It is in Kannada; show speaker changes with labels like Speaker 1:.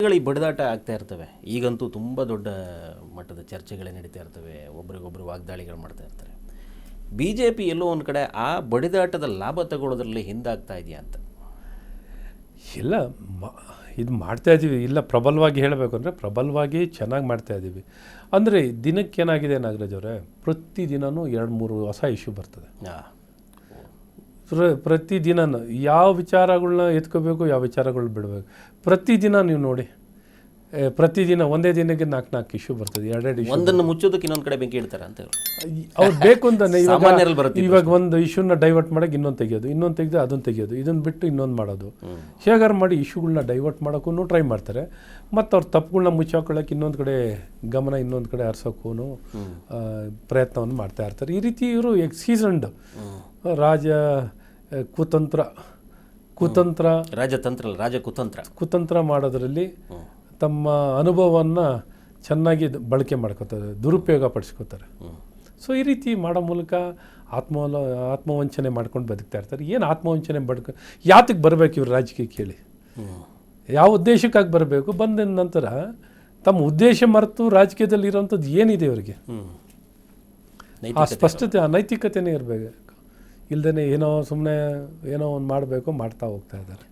Speaker 1: ಈ ಬಡಿದಾಟ ಆಗ್ತಾ ಇರ್ತವೆ. ಈಗಂತೂ ತುಂಬ ದೊಡ್ಡ ಮಟ್ಟದ ಚರ್ಚೆಗಳೇ ನಡೀತಾ ಇರ್ತವೆ, ಒಬ್ರಿಗೊಬ್ಬರು ವಾಗ್ದಾಳಿಗಳು ಮಾಡ್ತಾ ಇರ್ತಾರೆ. BJP ಎಲ್ಲೋ ಒಂದು ಕಡೆ ಆ ಬಡಿದಾಟದ ಲಾಭ ತಗೊಳ್ಳೋದ್ರಲ್ಲಿ ಹಿಂದಾಗ್ತಾ ಇದೆಯಾ ಅಂತ?
Speaker 2: ಇಲ್ಲ, ಇದು ಮಾಡ್ತಾ ಇದ್ದೀವಿ. ಇಲ್ಲ, ಪ್ರಬಲವಾಗಿ ಹೇಳಬೇಕು ಅಂದರೆ ಪ್ರಬಲವಾಗಿ ಚೆನ್ನಾಗಿ ಮಾಡ್ತಾ ಇದ್ದೀವಿ. ಅಂದರೆ ದಿನಕ್ಕೆ ಏನಾಗಿದೆ ನಾಗರಾಜ್ ಅವರೇ, ಪ್ರತಿದಿನವೂ 2-3 ಹೊಸ ಇಶ್ಯೂ ಬರ್ತದೆ. ಪ್ರತಿದಿನ ಯಾವ ವಿಚಾರಗಳನ್ನ ಎತ್ಕೋಬೇಕು, ಯಾವ ವಿಚಾರಗಳು ಬಿಡಬೇಕು. ಪ್ರತಿದಿನ ನೀವು ನೋಡಿ, ಪ್ರತಿದಿನ ಒಂದೇ ದಿನಕ್ಕೆ 4 ಇಶ್ಯೂ ಬರ್ತದೆ, 2 ಇಶ್ಯೂ.
Speaker 1: ಒಂದನ್ನು ಮುಚ್ಚೋದಕ್ಕೆ ಇನ್ನೊಂದು ಕಡೆ ಬೆಂಕಿ ಇಡ್ತಾರೆ ಅಂತ
Speaker 2: ಅವ್ರು ಬೇಕು ಅಂತಾನೆ.
Speaker 1: ಬರುತ್ತೆ.
Speaker 2: ಇವಾಗ ಒಂದು ಇಶ್ಯೂನ ಡೈವರ್ಟ್ ಮಾಡೋಕೆ ಇನ್ನೊಂದು ತೆಗೆಯೋದು, ಇನ್ನೊಂದು ತೆಗೆದು ಅದನ್ನು ತೆಗೆಯೋದು, ಇದನ್ನು ಬಿಟ್ಟು ಇನ್ನೊಂದು ಮಾಡೋದು. ಹೇಗಾರು ಮಾಡಿ ಇಶ್ಯೂಗಳನ್ನ ಡೈವರ್ಟ್ ಮಾಡೋಕ್ಕೂ ಟ್ರೈ ಮಾಡ್ತಾರೆ. ಮತ್ತು ಅವ್ರ ತಪ್ಪುಗಳನ್ನ ಮುಚ್ಚಾಕೊಳ್ಳೋಕೆ ಇನ್ನೊಂದು ಕಡೆ ಗಮನ, ಇನ್ನೊಂದು ಕಡೆ ಹರಿಸೋಕ್ಕೂ ಪ್ರಯತ್ನವನ್ನು ಮಾಡ್ತಾ ಇರ್ತಾರೆ. ಈ ರೀತಿ ಇವರು ಎಕ್ಸೀಸನ್ಡ್ ಕುತಂತ್ರ ಮಾಡೋದರಲ್ಲಿ ತಮ್ಮ ಅನುಭವವನ್ನು ಚೆನ್ನಾಗಿ ಬಳಕೆ ಮಾಡ್ಕೋತಾರೆ, ದುರುಪಯೋಗ ಪಡಿಸ್ಕೋತಾರೆ. ಸೊ ಈ ರೀತಿ ಮಾಡೋ ಮೂಲಕ ಆತ್ಮವಂಚನೆ ಮಾಡ್ಕೊಂಡು ಬದುಕ್ತಾ ಇರ್ತಾರೆ. ಏನು ಆತ್ಮವಂಚನೆ ಯಾತಕ್ಕೆ ಬರಬೇಕು ಇವ್ರು ರಾಜಕೀಯಕ್ಕೆ ಕೇಳಿ? ಯಾವ ಉದ್ದೇಶಕ್ಕಾಗಿ ಬರಬೇಕು? ಬಂದ ನಂತರ ತಮ್ಮ ಉದ್ದೇಶ ಮರೆತು ರಾಜಕೀಯದಲ್ಲಿ ಇರೋವಂಥದ್ದು ಏನಿದೆ ಇವರಿಗೆ? ಆ ಸ್ಪಷ್ಟತೆ, ಆ ನೈತಿಕತೆನೇ ಇರಬೇಕು. ಇಲ್ಲದೇ ಏನೋ ಸುಮ್ಮನೆ ಏನೋ ಒಂದು ಮಾಡಬೇಕು, ಮಾಡ್ತಾ ಹೋಗ್ತಾ ಇದ್ದಾರೆ.